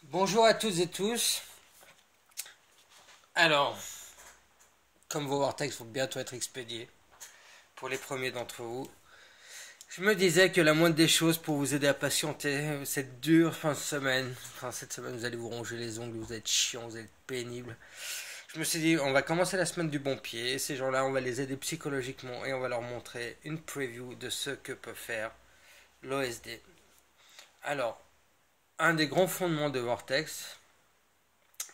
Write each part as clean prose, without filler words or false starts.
Bonjour à toutes et tous. Alors, comme vos vortex vont bientôt être expédiés, pour les premiers d'entre vous, je me disais que la moindre des choses pour vous aider à patienter cette dure fin de semaine, cette semaine vous allez vous ronger les ongles, vous êtes chiant, vous allez être pénible. Je me suis dit, on va commencer la semaine du bon pied. Ces gens-là, on va les aider psychologiquement et on va leur montrer une preview de ce que peut faire l'OSD. Alors, un des grands fondements de Vortex,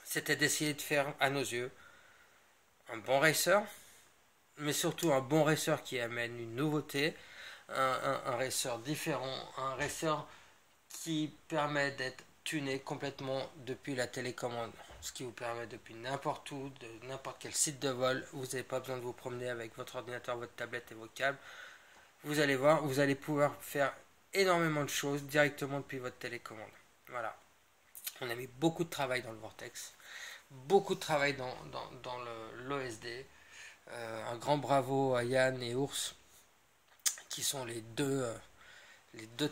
c'était d'essayer de faire, à nos yeux, un bon racer, mais surtout un bon racer qui amène une nouveauté, un racer différent, un racer qui permet d'être tuné complètement depuis la télécommande. Ce qui vous permet depuis n'importe où, de n'importe quel site de vol, vous n'avez pas besoin de vous promener avec votre ordinateur, votre tablette et vos câbles. Vous allez voir, vous allez pouvoir faire énormément de choses directement depuis votre télécommande. Voilà. On a mis beaucoup de travail dans le Vortex, beaucoup de travail dans l'OSD. Un grand bravo à Yann et Ours, qui sont les deux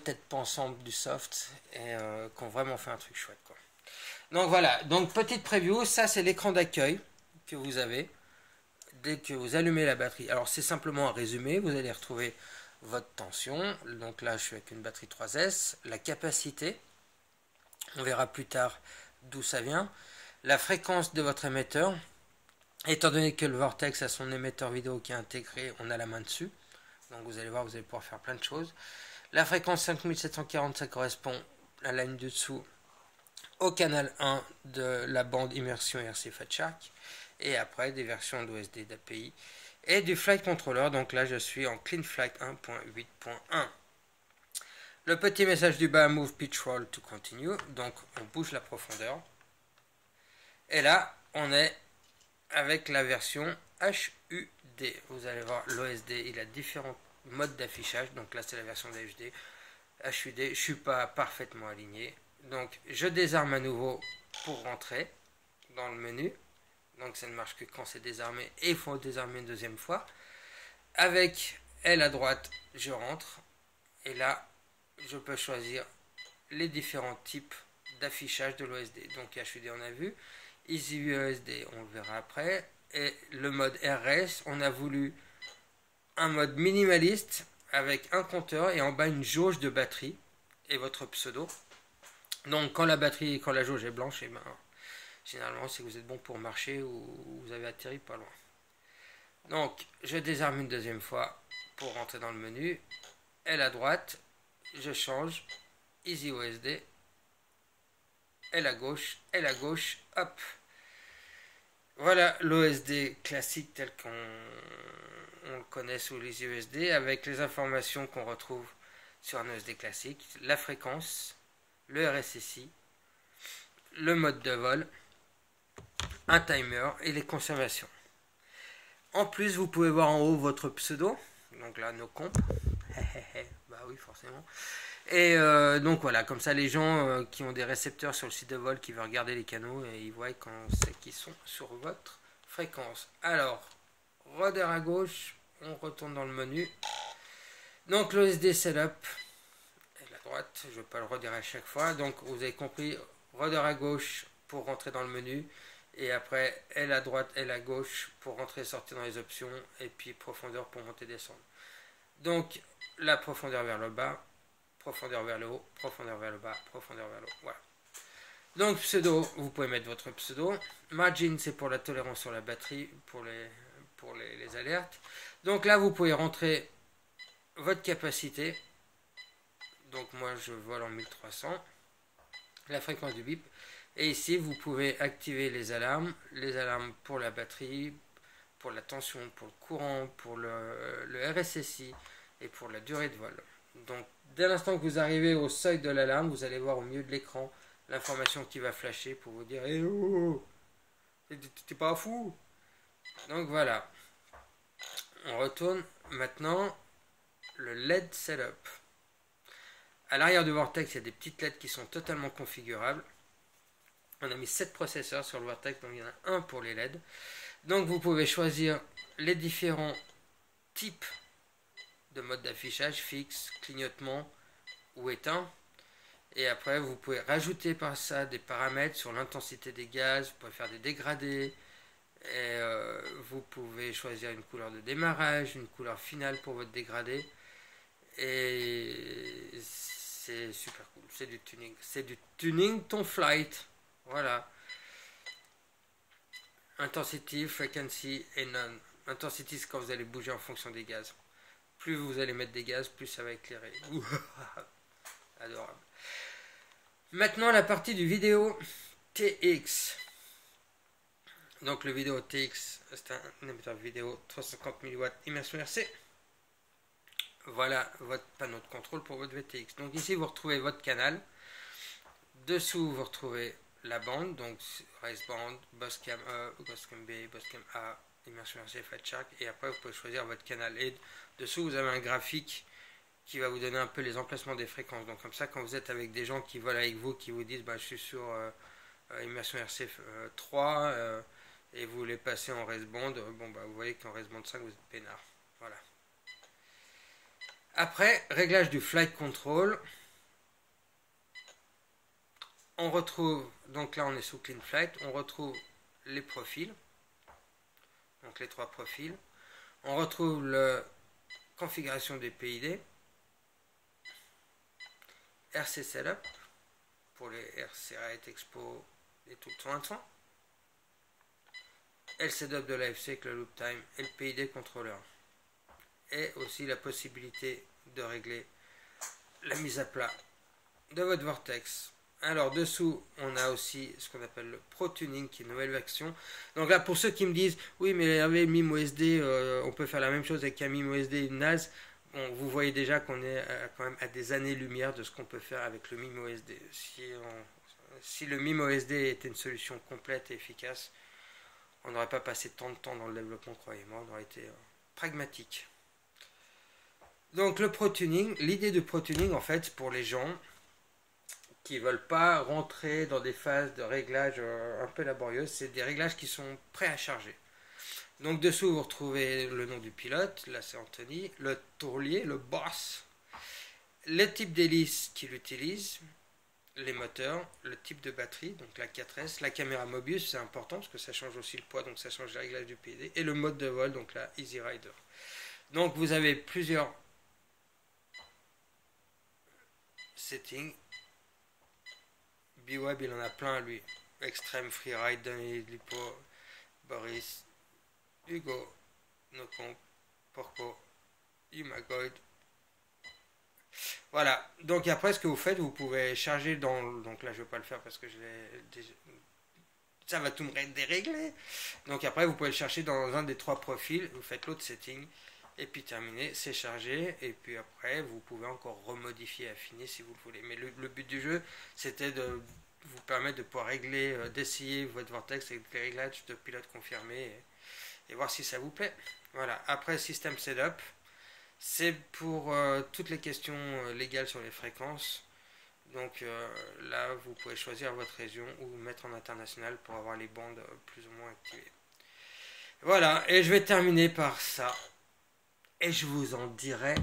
têtes pensantes du soft et qui ont vraiment fait un truc chouette, quoi. Donc voilà, donc petite preview, ça c'est l'écran d'accueil que vous avez dès que vous allumez la batterie. Alors c'est simplement un résumé, vous allez retrouver votre tension, donc là je suis avec une batterie 3S, la capacité, on verra plus tard d'où ça vient, la fréquence de votre émetteur, étant donné que le Vortex a son émetteur vidéo qui est intégré, on a la main dessus, donc vous allez voir, vous allez pouvoir faire plein de choses. La fréquence 5740, ça correspond à la ligne du dessous au canal 1 de la bande immersion RC Fat Shark, et après des versions d'OSD d'API et du flight controller. Donc là je suis en clean flight 1.8.1. Le petit message du bas, move pitch roll to continue, donc on bouge la profondeur, et là on est avec la version HUD. Vous allez voir, l'OSD il a différents modes d'affichage, donc là c'est la version d'HUD. HUD, je ne suis pas parfaitement aligné, donc je désarme à nouveau pour rentrer dans le menu, donc ça ne marche que quand c'est désarmé et il faut désarmer une deuxième fois. Avec L à droite je rentre, et là je peux choisir les différents types d'affichage de l'OSD. Donc HUD on a vu, EasyView OSD on le verra après, et le mode RS on a voulu un mode minimaliste avec un compteur et en bas une jauge de batterie et votre pseudo. Donc quand la jauge est blanche, et ben, généralement c'est que vous êtes bon pour marcher ou vous avez atterri pas loin. Donc je désarme une deuxième fois pour rentrer dans le menu. L à droite, je change, Easy OSD. L à gauche, hop. Voilà l'OSD classique tel qu'on le connaît sous les USD, avec les informations qu'on retrouve sur un OSD classique, la fréquence, le RSSI, le mode de vol, un timer et les conservations. En plus, vous pouvez voir en haut votre pseudo, donc là nos comptes, bah oui forcément. Et donc voilà, comme ça les gens qui ont des récepteurs sur le site de vol qui veulent regarder les canaux, et ils voient quand c'est qu'ils sont sur votre fréquence. Alors, rudder à gauche, on retourne dans le menu. Donc l'OSD setup, et la droite, je ne vais pas le redire à chaque fois. Donc vous avez compris, rudder à gauche pour rentrer dans le menu, et après L à droite, L à gauche pour rentrer et sortir dans les options, et puis profondeur pour monter et descendre. Donc la profondeur vers le bas, profondeur vers le haut, profondeur vers le bas, profondeur vers le haut. Voilà. Donc pseudo, vous pouvez mettre votre pseudo. Margin, c'est pour la tolérance sur la batterie, pour les alertes. Donc là, vous pouvez rentrer votre capacité. Donc moi, je vole en 1300. La fréquence du bip. Et ici, vous pouvez activer les alarmes. Les alarmes pour la batterie, pour la tension, pour le courant, pour le RSSI et pour la durée de vol. Donc dès l'instant que vous arrivez au seuil de l'alarme, vous allez voir au milieu de l'écran l'information qui va flasher pour vous dire hey, oh, t'es pas fou. Donc voilà. On retourne maintenant le LED setup. À l'arrière du Vortex, il y a des petites LED qui sont totalement configurables. On a mis 7 processeurs sur le Vortex, donc il y en a un pour les LED. Donc vous pouvez choisir les différents types de mode d'affichage, fixe, clignotement ou éteint. Et après, vous pouvez rajouter par ça des paramètres sur l'intensité des gaz, vous pouvez faire des dégradés, et vous pouvez choisir une couleur de démarrage, une couleur finale pour votre dégradé. Et c'est super cool, c'est du tuning. C'est du tuning ton flight. Voilà. Intensity, frequency et none. Intensity, c'est quand vous allez bouger en fonction des gaz. Plus vous allez mettre des gaz, plus ça va éclairer. Adorable. Maintenant, la partie du vidéo TX. Donc, le vidéo TX, c'est un émetteur vidéo 350 000 watts immersion RC. Voilà votre panneau de contrôle pour votre VTX. Donc, ici, vous retrouvez votre canal. Dessous, vous retrouvez la bande, donc Race Band, Bosscam E, Bosscam B, Bosscam A, Immersion RC, Fat Shark, et après vous pouvez choisir votre canal. Et dessous vous avez un graphique qui va vous donner un peu les emplacements des fréquences. Donc comme ça, quand vous êtes avec des gens qui volent avec vous, qui vous disent bah, je suis sur Immersion RC 3 et vous les passez en Race Band, bon bah vous voyez qu'en Race Band 5 vous êtes peinard. Voilà. Après, réglage du flight control. On retrouve, donc là on est sous Clean Flight, on retrouve les profils, donc les trois profils. On retrouve la configuration des PID, RC Setup, pour les RC Rate Expo et tout le temps. LCDUP de l'AFC avec le Loop Time et le PID contrôleur. Et aussi la possibilité de régler la mise à plat de votre vortex. Alors dessous on a aussi ce qu'on appelle le Pro Tuning qui est une nouvelle version. Donc là pour ceux qui me disent oui mais avec MIMO-SD on peut faire la même chose avec un MIMO-SD et une NAS. Bon, vous voyez déjà qu'on est quand même à des années-lumière de ce qu'on peut faire avec le MIMO-SD. Si le MIMO-SD était une solution complète et efficace, on n'aurait pas passé tant de temps dans le développement, croyez-moi, on aurait été pragmatique. Donc le Pro Tuning, l'idée du Pro Tuning en fait pour les gens qui ne veulent pas rentrer dans des phases de réglage un peu laborieuses, c'est des réglages qui sont prêts à charger. Donc dessous vous retrouvez le nom du pilote, là c'est Anthony, le tourlier, le boss, le type d'hélice qu'il utilise, les moteurs, le type de batterie, donc la 4S, la caméra Mobius, c'est important parce que ça change aussi le poids, donc ça change le réglage du PID, et le mode de vol, donc la Easy Rider. Donc vous avez plusieurs settings. B-Web il en a plein lui. Extreme, Freeride, Danny, Lipo, Boris, Hugo, Nocomp, Porco, Umagoid. Voilà, donc après ce que vous faites, vous pouvez charger dans... Donc là je ne vais pas le faire parce que je l'ai déjà... Ça va tout me dérégler. Donc après vous pouvez le chercher dans un des trois profils, vous faites l'autre setting, et puis terminé, c'est chargé, et puis après vous pouvez encore remodifier, affiner si vous le voulez. Mais le but du jeu, c'était de vous permettre de pouvoir régler, d'essayer votre vortex avec des réglages de pilote confirmés et voir si ça vous plaît. Voilà, après System Setup, c'est pour toutes les questions légales sur les fréquences. Donc là, vous pouvez choisir votre région ou mettre en international pour avoir les bandes plus ou moins activées. Voilà, et je vais terminer par ça. Et je vous en dirai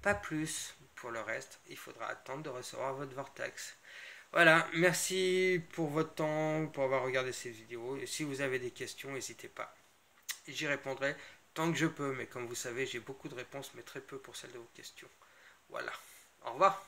pas plus. Pour le reste, il faudra attendre de recevoir votre vortex. Voilà, merci pour votre temps, pour avoir regardé ces vidéos. Et si vous avez des questions, n'hésitez pas. J'y répondrai tant que je peux. Mais comme vous savez, j'ai beaucoup de réponses, mais très peu pour celles de vos questions. Voilà. Au revoir.